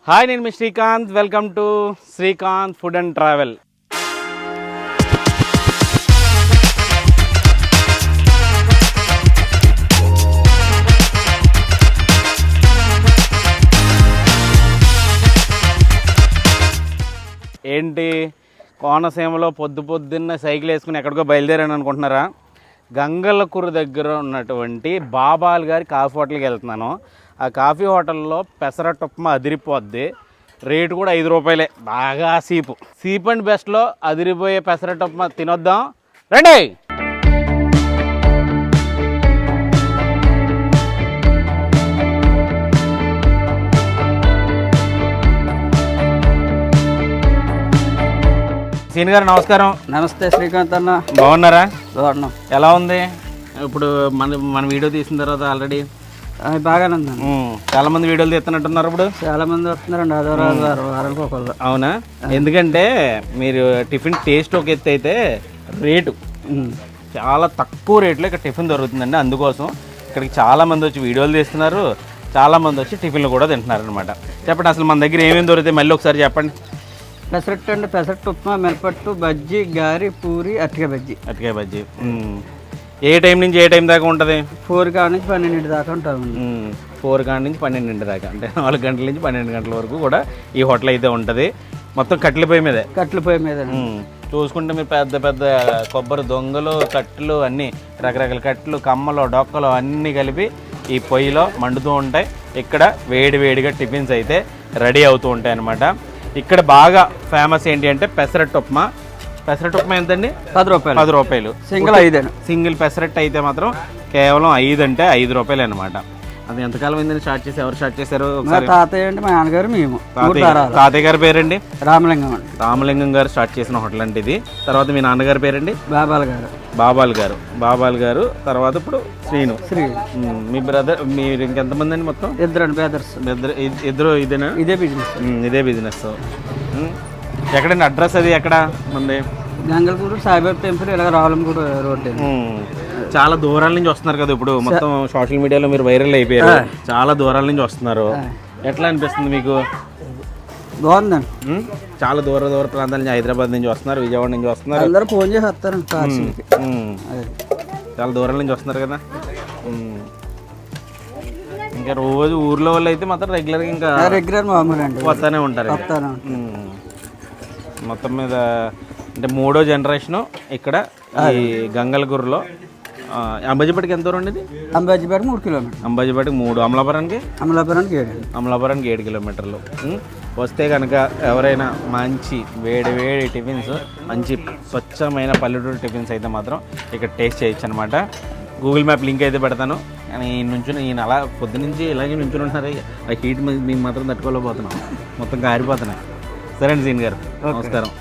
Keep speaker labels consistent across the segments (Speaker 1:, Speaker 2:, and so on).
Speaker 1: Hi, నేను మీ Srikanth. Welcome to Srikanth food and travel. ఏంటి కోనసీమలో పొద్దున్న సైకిల్ వేసుకుని ఎక్కడికో బయలుదేరాను అనుకుంటున్నారా? గంగలకూరు దగ్గర ఉన్నటువంటి బాబాల్ గారి కాఫీ హోటల్కి వెళ్తున్నాను. ఆ కాఫీ హోటల్లో పెసరట్టు ఉప్మా అదిరిపోద్ది. రేటు కూడా 5 రూపాయలే. బాగా సీప్ అండ్ బెస్ట్లో అదిరిపోయే పెసరట్టు ఉప్మా తినొద్దాం రండి. సీన్ గారు నమస్కారం.
Speaker 2: నమస్తే శ్రీకాంత్ అన్న.
Speaker 1: బాగున్నారా?
Speaker 2: బాగున్నాం.
Speaker 1: ఎలా ఉంది ఇప్పుడు మన వీడియో తీసిన తర్వాత? ఆల్రెడీ
Speaker 2: బాగానే ఉందండి.
Speaker 1: చాలా మంది వీడియోలు తీస్తున్నట్టున్నారు. ఇప్పుడు
Speaker 2: చాలా మంది వస్తున్నారండి. ఆదివారం వారానికి ఒకళ్ళు.
Speaker 1: అవునా? ఎందుకంటే మీరు టిఫిన్ టేస్ట్ ఒక ఎత్తు అయితే రేటు చాలా తక్కువ రేట్లో ఇక్కడ టిఫిన్ దొరుకుతుందండి. అందుకోసం ఇక్కడికి చాలా మంది వచ్చి వీడియోలు తీస్తున్నారు, చాలా మంది వచ్చి టిఫిన్లు కూడా తింటున్నారు అనమాట. చెప్పండి, అసలు మన దగ్గర ఏమేమి దొరుకుతాయి మళ్ళీ ఒకసారి చెప్పండి.
Speaker 2: పెసరట్టు అండి, పెసరట్టు ఉప్మా, మినపట్టు, బజ్జీ, గారి, పూరి, అరటికాయ బజ్జీ.
Speaker 1: ఏ టైం నుంచి ఏ టైం దాకా ఉంటుంది?
Speaker 2: 4 కాడ నుంచి 12 దాకా ఉంటామండి.
Speaker 1: 4 కాడ నుంచి 12 దాకా, అంటే 4 గంటల నుంచి 12 గంటల వరకు కూడా ఈ హోటల్ అయితే ఉంటుంది. మొత్తం కట్టెల పొయ్యి మీద. చూసుకుంటే మీరు పెద్ద పెద్ద కొబ్బరి దొంగలు, కట్టెలు అన్నీ, రకరకాల కట్టెలు, కమ్మలు, డొక్కలు అన్నీ కలిపి ఈ పొయ్యిలో మండుతూ ఉంటాయి. ఇక్కడ వేడిగా టిఫిన్స్ అయితే రెడీ అవుతూ ఉంటాయి అన్నమాట. ఇక్కడ బాగా ఫేమస్ ఏంటి అంటే పెసరట్టు ఉప్మా. పెసరట్టు ఉప్మా ఎంతండి? 10 రూపాయలు. సింగిల్ పెసరట్టు అయితే మాత్రం కేవలం 5 అంటే 5 రూపాయలు అనమాట. అది ఎంతకాలం అయిందని స్టార్ట్ చేసి? ఎవరు స్టార్ట్ చేశారు?
Speaker 2: తాతయ్య అండి, మా నాన్నగారు, మేము.
Speaker 1: తాతయ్య గారి పేరండి?
Speaker 2: రామలింగం
Speaker 1: గారు స్టార్ట్ చేసిన హోటల్ అంటే ఇది. తర్వాత మీ నాన్నగారి పేరండి? బాబాల్ గారు. తర్వాత ఇప్పుడు శ్రీను. మీ బ్రదర్, మీరు ఇంకెంతమంది అండి? మొత్తం ఇద్దరు. ఇదేనా? ఇదే బిజినెస్. ఎక్కడండి అడ్రస్? అది ఎక్కడ ఉంది?
Speaker 2: గంగలకూరు సాయిబాబా టెంపుల్, ఇలా రావులమూడి రోడ్.
Speaker 1: చాలా దూరాల నుంచి వస్తున్నారు కదా ఇప్పుడు. మొత్తం సోషల్ మీడియాలో మీరు వైరల్ అయిపోయారు. చాలా దూరాల నుంచి వస్తున్నారు. ఎట్లా అనిపిస్తుంది మీకు?
Speaker 2: బాగుందండి.
Speaker 1: చాలా దూర ప్రాంతాల నుంచి, హైదరాబాద్ నుంచి వస్తున్నారు, విజయవాడ నుంచి వస్తున్నారు.
Speaker 2: అందరూ ఫోన్ చేసి వస్తారు.
Speaker 1: చాలా దూరాల నుంచి వస్తున్నారు కదా. ఇంకా రోజు ఊర్లో వాళ్ళు అయితే మాత్రం రెగ్యులర్
Speaker 2: మామూలు అండి,
Speaker 1: వస్తానే ఉంటారు. మొత్తం మీద అంటే 3వ జనరేషను ఇక్కడ ఈ గంగలకూరులో. అంబాజీపేటకి ఎంత దూరం ఉండేది?
Speaker 2: అంబాజీపేటకి 3 కిలోమీటర్లు.
Speaker 1: అంబాజీపేటకి 3, అమలాపురానికి 7 కిలోమీటర్లు. వస్తే కనుక ఎవరైనా మంచి వేడి టిఫిన్స్, మంచి స్వచ్ఛమైన పల్లెటూరు టిఫిన్స్ అయితే మాత్రం ఇక్కడ టేస్ట్ చేయొచ్చు అనమాట. గూగుల్ మ్యాప్ లింక్ అయితే పెడతాను. కానీ ఈయన అలా పొద్దునుంచి ఇలాగే నుంచుని ఉంటున్నారు. ఆ హీట్ మేము మాత్రం తట్టుకోలేకపోతున్నాం, మొత్తం కారిపోతున్నాయి. సరే అండి సీన్ గారు, నమస్కారం.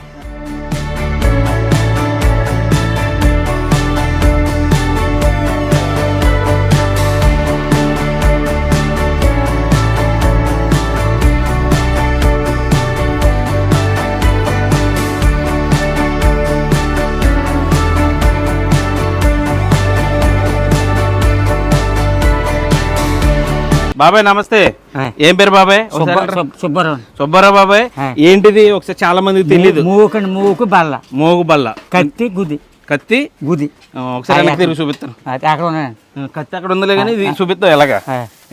Speaker 1: బాబాయ్ నమస్తే. ఏం పేరు బాబాయ్? సుబ్బారావు బాబాయ్. ఏంటిది ఒకసారి చాలా మందికి తెలియదు.
Speaker 2: మూకు బల్ల, కత్తి గుది.
Speaker 1: ఒకసారి తిరిగి చూపిస్తాను. కత్తి అక్కడ ఉందిలే కానీ ఇది చూపిస్తాం ఎలాగా.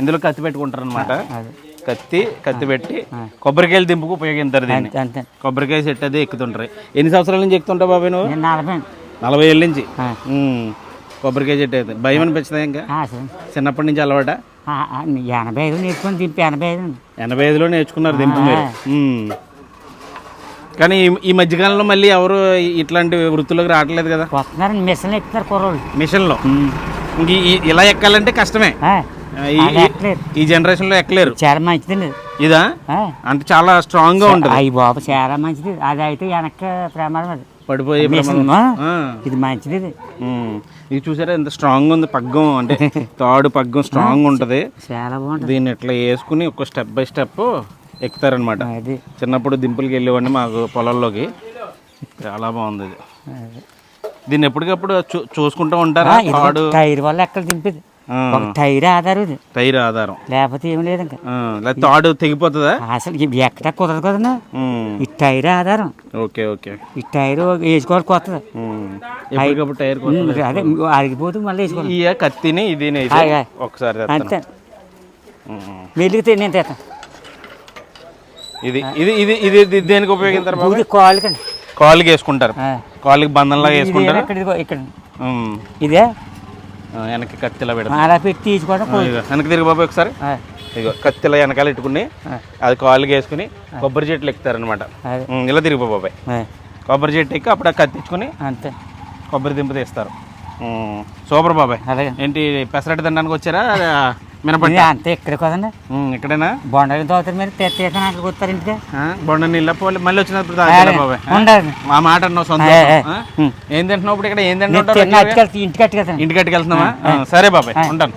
Speaker 1: ఇందులో కత్తి పెట్టుకుంటారు అనమాట. కత్తి పెట్టి కొబ్బరికాయలు దింపుకు ఉపయోగిస్తారు దీన్ని. కొబ్బరికాయ చెట్టు అది ఎక్కుతుంటారు. ఎన్ని సంవత్సరాల నుంచి ఎక్కుతుంటావు బాబాయ్ నువ్వు? 40 ఏళ్ళ నుంచి కొబ్బరికాయ చెట్టు అయితే. భయం అనిపించిందా? ఇంకా చిన్నప్పటి నుంచి అలవాట? 85లో నేర్చుకున్నారు దింపు మీరు. కానీ ఈ మధ్యకాలంలో మళ్ళీ ఎవరు ఇట్లాంటి వృత్తుల్లోకి రావట్లేదు కదా. మిషన్లో ఇంక ఇలా ఎక్కాలంటే కష్టమే. ఈ జనరేషన్ లో ఎక్కలేరు.
Speaker 2: చాలా మంచిది
Speaker 1: ఇదా? అంటే చాలా స్ట్రాంగ్ గా ఉంటుంది.
Speaker 2: అయ్యి బాబు చాలా మంచిది. అది అయితే వెనక ప్రమాదం,
Speaker 1: పడిపోయే
Speaker 2: ఇది మంచిది.
Speaker 1: ఇది చూసారా ఎంత స్ట్రాంగ్ ఉంది. పగ్గం అంటే తాడు పగ్గం స్ట్రాంగ్ ఉంటది.
Speaker 2: చాలా బాగుంటుంది.
Speaker 1: దీన్ని ఇట్లా వేసుకుని ఒక స్టెప్ బై స్టెప్ ఎక్కుతారనమాట. చిన్నప్పుడు దింపులకి వెళ్ళేవాడిని మాకు పొలాల్లోకి. చాలా బాగుంది ఇది. దీన్ని ఎప్పటికప్పుడు చూసుకుంటూ ఉంటారా? తాడు
Speaker 2: టైర్ వల్ల ఎక్కడ దింపేది. ఒక టైర్ ఆధారం ఇది,
Speaker 1: టైర్ ఆధారం,
Speaker 2: లేకపోతే ఏం లేదు ఇంకా.
Speaker 1: లేకపోతే తాడు తెగిపోతుందా?
Speaker 2: అసలు ఎక్కడ కుదరదు కదన్నా, ఈ టైర్ ఆధారం.
Speaker 1: Okay okay.
Speaker 2: ఈ టైర్ వేసుకోవాలి కొత్తది,
Speaker 1: ఎప్పటికప్పుడు టైర్
Speaker 2: అదే అరిగిపోతే మళ్ళీ వేసుకోవాలి.
Speaker 1: ఈ కత్తిని ఇది ఒకసారి
Speaker 2: అంతే వెలిగితే నేను తెస్తాను.
Speaker 1: ఇది ఇది ఇది ఇది ఇది దేనికి ఉపయోగిస్తారు బాబు?
Speaker 2: ఇది కాళ్ళకండి,
Speaker 1: కాళ్ళకి వేసుకుంటారు, కాళ్ళకి బంధంలాగా వేసుకుంటారు.
Speaker 2: ఇక్కడ ఇదే
Speaker 1: వెనక్కి కత్తిలా పెడతారు,
Speaker 2: అలా పెట్టి తీసుకోవడం.
Speaker 1: వెనక్కి తిరిగి బాబు ఒకసారి. ఇగో కత్తిలా వెనకాల పెట్టుకుని అది కాళ్ళకి వేసుకుని కొబ్బరి చెట్లు ఎక్కుతారు అనమాట. ఇలా తిరిగి బాబాయ్, కొబ్బరి చెట్టు ఎక్కి అప్పుడు కత్తించుకుని
Speaker 2: అంతే
Speaker 1: కొబ్బరి దింప తీస్తారు. సూపర్ బాబాయ్. ఏంటి పెసరట్టు తినడానికి వచ్చారా? మినపడి
Speaker 2: అంతే ఇక్కడ కదండి,
Speaker 1: ఇక్కడేనా?
Speaker 2: బొండాలు తోతారు మీరు తీసాను అక్కడికి వస్తారు ఇంటికి.
Speaker 1: బొండ నీళ్ళ మళ్ళీ వచ్చినప్పుడు బాబాయ్ మా మాట అన్నావు సొంత. ఏం తింటున్నావు ఇప్పుడు? ఇక్కడ ఏం తింటున్నావు?
Speaker 2: ఇంటికి అట్టుకెళ్తాను.
Speaker 1: ఇంటికి అట్టుకెళ్తున్నావా? సరే బాబాయ్ ఉంటాను.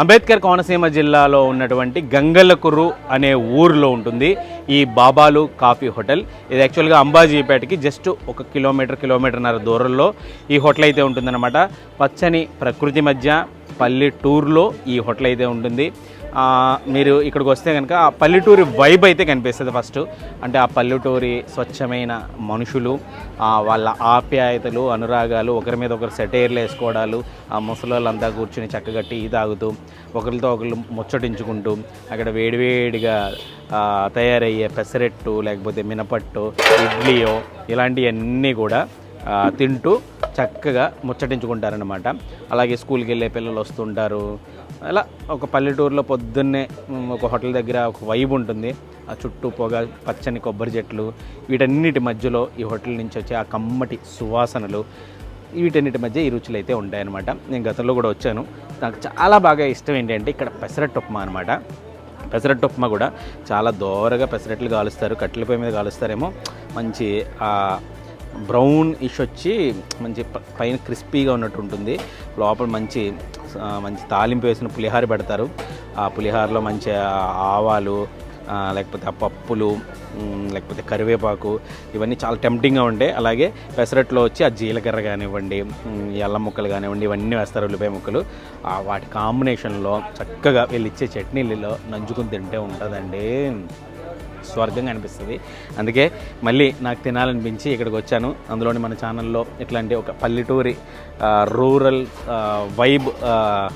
Speaker 1: అంబేద్కర్ కోనసీమ జిల్లాలో ఉన్నటువంటి గంగలకురు అనే ఊరిలో ఉంటుంది ఈ బాబాలు కాఫీ హోటల్. ఇది యాక్చువల్గా అంబాజీపేటకి జస్ట్ 1 కిలోమీటర్న్నర దూరంలో ఈ హోటల్ అయితే ఉంటుందన్నమాట. పచ్చని ప్రకృతి మధ్య పల్లెటూరులో ఈ హోటల్ అయితే ఉంటుంది. మీరు ఇక్కడికి వస్తే కనుక ఆ పల్లెటూరి వైబ్ అయితే కనిపిస్తుంది ఫస్ట్. అంటే ఆ పల్లెటూరి స్వచ్ఛమైన మనుషులు, వాళ్ళ ఆప్యాయతలు, అనురాగాలు, ఒకరి మీద ఒకరు సెటైర్లు వేసుకోవడాలు, ఆ ముసలోళ్ళంతా కూర్చుని చక్కగా టీ తాగుతూ ఒకరితో ఒకరు ముచ్చటించుకుంటూ అక్కడ వేడివేడిగా తయారయ్యే పెసరెట్టు లేకపోతే మినపట్టు, ఇడ్లీయో ఇలాంటివన్నీ కూడా తింటూ చక్కగా ముచ్చటించుకుంటారనమాట. అలాగే స్కూల్కి వెళ్ళే పిల్లలు వస్తుంటారు. అలా ఒక పల్లెటూరులో పొద్దున్నే ఒక హోటల్ దగ్గర ఒక వైబ్ ఉంటుంది. ఆ చుట్టూ పొగ, పచ్చని కొబ్బరి చెట్లు, వీటన్నిటి మధ్యలో ఈ హోటల్ నుంచి వచ్చే ఆ కమ్మటి సువాసనలు, వీటన్నిటి మధ్య ఈ రుచులు అయితే ఉంటాయన్నమాట. నేను గతంలో కూడా వచ్చాను. నాకు చాలా బాగా ఇష్టం ఏంటంటే ఇక్కడ పెసరట్టు ఉప్మా అనమాట. పెసరట్టు ఉప్మా కూడా చాలా దోరగా పెసరట్లు కాలుస్తారు, కట్టెల పొయ్యి మీద కాలుస్తారేమో. మంచి బ్రౌన్ ఇష్ వచ్చి మంచి పైన క్రిస్పీగా ఉన్నట్టు ఉంటుంది. లోపల మంచి తాలింపు వేసిన పులిహార పెడతారు. ఆ పులిహారలో మంచి ఆవాలు, లేకపోతే ఆ పప్పులు, లేకపోతే కరివేపాకు, ఇవన్నీ చాలా టెంప్టింగ్గా ఉంటాయి. అలాగే పెసరట్లో వచ్చి ఆ జీలకర్ర కానివ్వండి, అల్లం ముక్కలు కానివ్వండి, ఇవన్నీ వేస్తారు, ఉల్లిపాయ ముక్కలు. వాటి కాంబినేషన్లో చక్కగా వీళ్ళు ఇచ్చే చట్నీలలో నంచుకుని తింటే ఉంటుందండి, స్వర్గంగా అనిపిస్తుంది. అందుకే మళ్ళీ నాకు తినాలనిపించి ఇక్కడికి వచ్చాను. అందులోని మన ఛానల్లో ఇట్లాంటి ఒక పల్లెటూరి రూరల్ వైబ్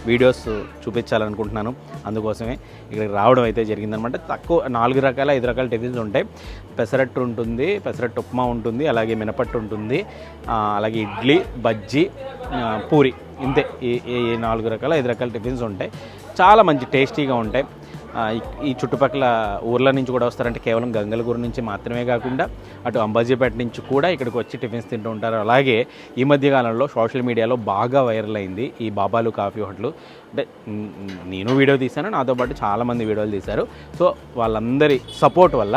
Speaker 1: వీడియోస్ చూపించాలనుకుంటున్నాను. అందుకోసమే ఇక్కడికి రావడం అయితే జరిగిందనమాట. తక్కువ 4 రకాల 5 రకాల టిఫిన్స్ ఉంటాయి. పెసరట్టు ఉంటుంది, పెసరట్టు ఉప్మా ఉంటుంది, అలాగే మినపట్టు ఉంటుంది, అలాగే ఇడ్లీ, బజ్జీ, పూరి, ఇంతే. ఈ 4 రకాల 5 రకాల టిఫిన్స్ ఉంటాయి. చాలా మంచి టేస్టీగా ఉంటాయి. ఈ చుట్టుపక్కల ఊర్ల నుంచి కూడా వస్తారంటే కేవలం గంగలగూరు నుంచి మాత్రమే కాకుండా అటు అంబాజీపేట నుంచి కూడా ఇక్కడికి వచ్చి టిఫిన్స్ తింటూ ఉంటారు. అలాగే ఈ మధ్యకాలంలో సోషల్ మీడియాలో బాగా వైరల్ అయింది ఈ బాబాలు కాఫీ హోటల్. అంటే నేను వీడియో తీశాను, నాతో పాటు చాలామంది వీడియోలు తీశారు. సో వాళ్ళందరి సపోర్ట్ వల్ల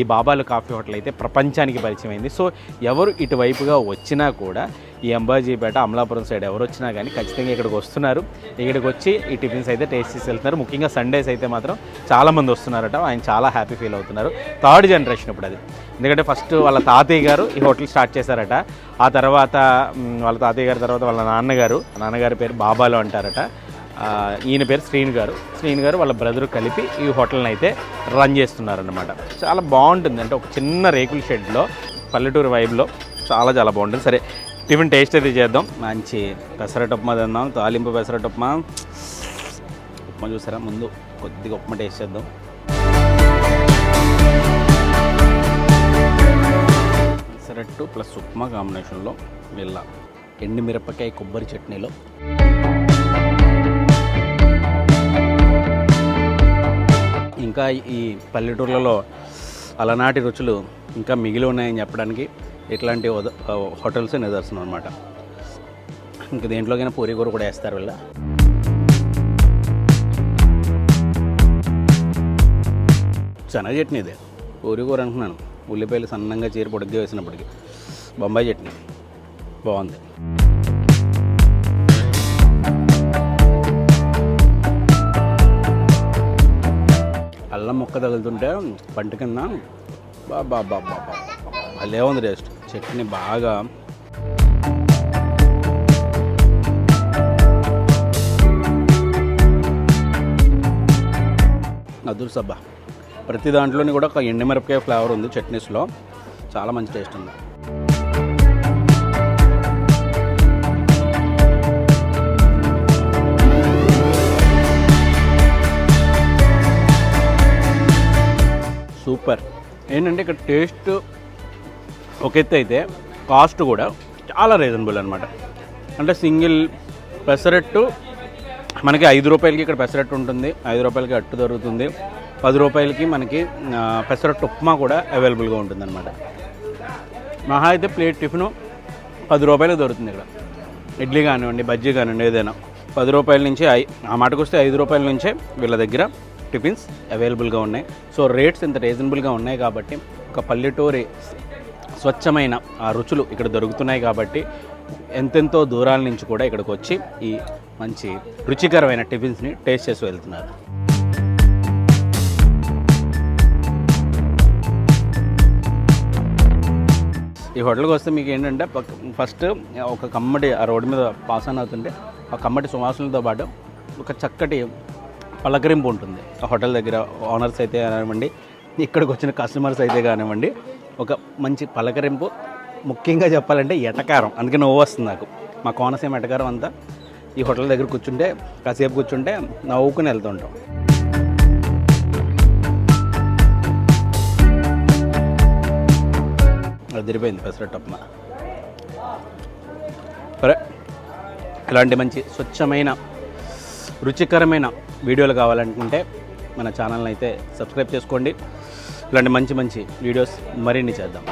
Speaker 1: ఈ బాబాలు కాఫీ హోటల్ అయితే ప్రపంచానికి పరిచయం అయింది. సో ఎవరు ఇటువైపుగా వచ్చినా కూడా ఈ అంబాజీపేట, అమలాపురం సైడ్ ఎవరు వచ్చినా కానీ ఖచ్చితంగా ఇక్కడికి వస్తున్నారు. ఇక్కడికి వచ్చి ఈ టిఫిన్స్ అయితే టేస్ట్ చేసి వెళ్తున్నారు. ముఖ్యంగా సండేస్ అయితే మాత్రం చాలామంది వస్తున్నారట. ఆయన చాలా హ్యాపీ ఫీల్ అవుతున్నారు. 3rd జనరేషన్ ఇప్పుడు అది. ఎందుకంటే ఫస్ట్ వాళ్ళ తాతయ్య గారు ఈ హోటల్ స్టార్ట్ చేశారట. ఆ తర్వాత వాళ్ళ తాతయ్య గారి తర్వాత వాళ్ళ నాన్నగారి పేరు బాబాలు అంటారట. ఈయన పేరు శ్రీను గారు వాళ్ళ బ్రదరు కలిపి ఈ హోటల్ని అయితే రన్ చేస్తున్నారన్నమాట. చాలా బాగుంటుంది. అంటే ఒక చిన్న రేకుల షెడ్లో పల్లెటూరు వైబ్లో చాలా చాలా బాగుంటుంది. సరే టిఫిన్ టేస్ట్ అయితే చేద్దాం. మంచి పెసరట్టు ఉప్మా తిందాం, తాలింపు పెసరట్టు ఉప్మా చూసారా. ముందు కొద్దిగా ఉప్మా టేస్ట్ చేద్దాం. పెసరట్టు ప్లస్ ఉప్మా కాంబినేషన్లో వీళ్ళ ఎండుమిరపకాయ కొబ్బరి చట్నీలో ఇంకా ఈ పల్లెటూర్లలో అలనాటి రుచులు ఇంకా మిగిలి ఉన్నాయని చెప్పడానికి ఇట్లాంటి హోటల్స్ నిదర్శనం అనమాట. ఇంకా దేంట్లోకైనా పూరీ కూర కూడా వేస్తారు వీళ్ళ. శనగ చట్నీ ఇదే, పూరి కూర అంటున్నాను, ఉల్లిపాయలు సన్నంగా చీర పొడిగ్గా వేసినప్పటికి. బొంబాయి చట్నీ బాగుంది. అల్లం ముక్క తగులుతుంటే పంట కింద బాబా అల్లే ఉంది టేస్ట్. చట్నీ బాగా అదురు సబ్బా. ప్రతి దాంట్లోని కూడా ఒక ఎండుమిరపకాయ ఫ్లేవర్ ఉంది చట్నీస్లో, చాలా మంచి టేస్ట్ ఉంది. సూపర్. ఏంటంటే ఇక్కడ టేస్ట్ ఒక ఎత్తు అయితే కాస్ట్ కూడా చాలా రీజనబుల్ అనమాట. అంటే సింగిల్ పెసరట్టు మనకి 5 రూపాయలకి ఇక్కడ పెసరట్టు ఉంటుంది, 5 రూపాయలకి అట్టు దొరుకుతుంది, 10 రూపాయలకి మనకి పెసరట్టు ఉప్మా కూడా అవైలబుల్గా ఉంటుంది అనమాట. మహా అయితే ప్లేట్ టిఫిను 10 రూపాయలకు దొరుకుతుంది ఇక్కడ. ఇడ్లీ కానివ్వండి, బజ్జీ కానివ్వండి, ఏదైనా 10 రూపాయల నుంచి ఆ మాటకు వస్తే 5 రూపాయల నుంచే వీళ్ళ దగ్గర టిఫిన్స్ అవైలబుల్గా ఉన్నాయి. సో రేట్స్ ఇంత రీజనబుల్గా ఉన్నాయి కాబట్టి, ఒక పల్లెటూరి స్వచ్ఛమైన ఆ రుచులు ఇక్కడ దొరుకుతున్నాయి కాబట్టి ఎంతెంతో దూరాల నుంచి కూడా ఇక్కడికి వచ్చి ఈ మంచి రుచికరమైన టిఫిన్స్ని టేస్ట్ చేసి వెళ్తున్నారు. ఈ హోటల్కి వస్తే మీకు ఏంటంటే ఫస్ట్ ఒక కమ్మటి ఆ రోడ్డు మీద పాస్ ఆన్ అవుతుంటే ఆ కమ్మటి సువాసనలతో పాటు ఒక చక్కటి పలకరింపు ఉంటుంది ఆ హోటల్ దగ్గర. ఓనర్స్ అయితే కానివ్వండి, ఇక్కడికి వచ్చిన కస్టమర్స్ అయితే కానివ్వండి, ఒక మంచి పలకరింపు. ముఖ్యంగా చెప్పాలంటే ఎటకారం, అందుకే నవ్వు వస్తుంది నాకు. మా కోనసీమ ఎటకారం అంతా ఈ హోటల్ దగ్గర కూర్చుంటే, కాసేపు కూర్చుంటే నవ్వుకుని వెళ్తుంటాం. అది తిరిపోయింది పెసరట్టు ఉప్మా. సరే, ఇలాంటి మంచి స్వచ్ఛమైన రుచికరమైన వీడియోలు కావాలనుకుంటే మన ఛానల్ని అయితే సబ్స్క్రైబ్ చేసుకోండి. ఇలాంటి మంచి మంచి వీడియోస్ మరిన్ని చేద్దాం.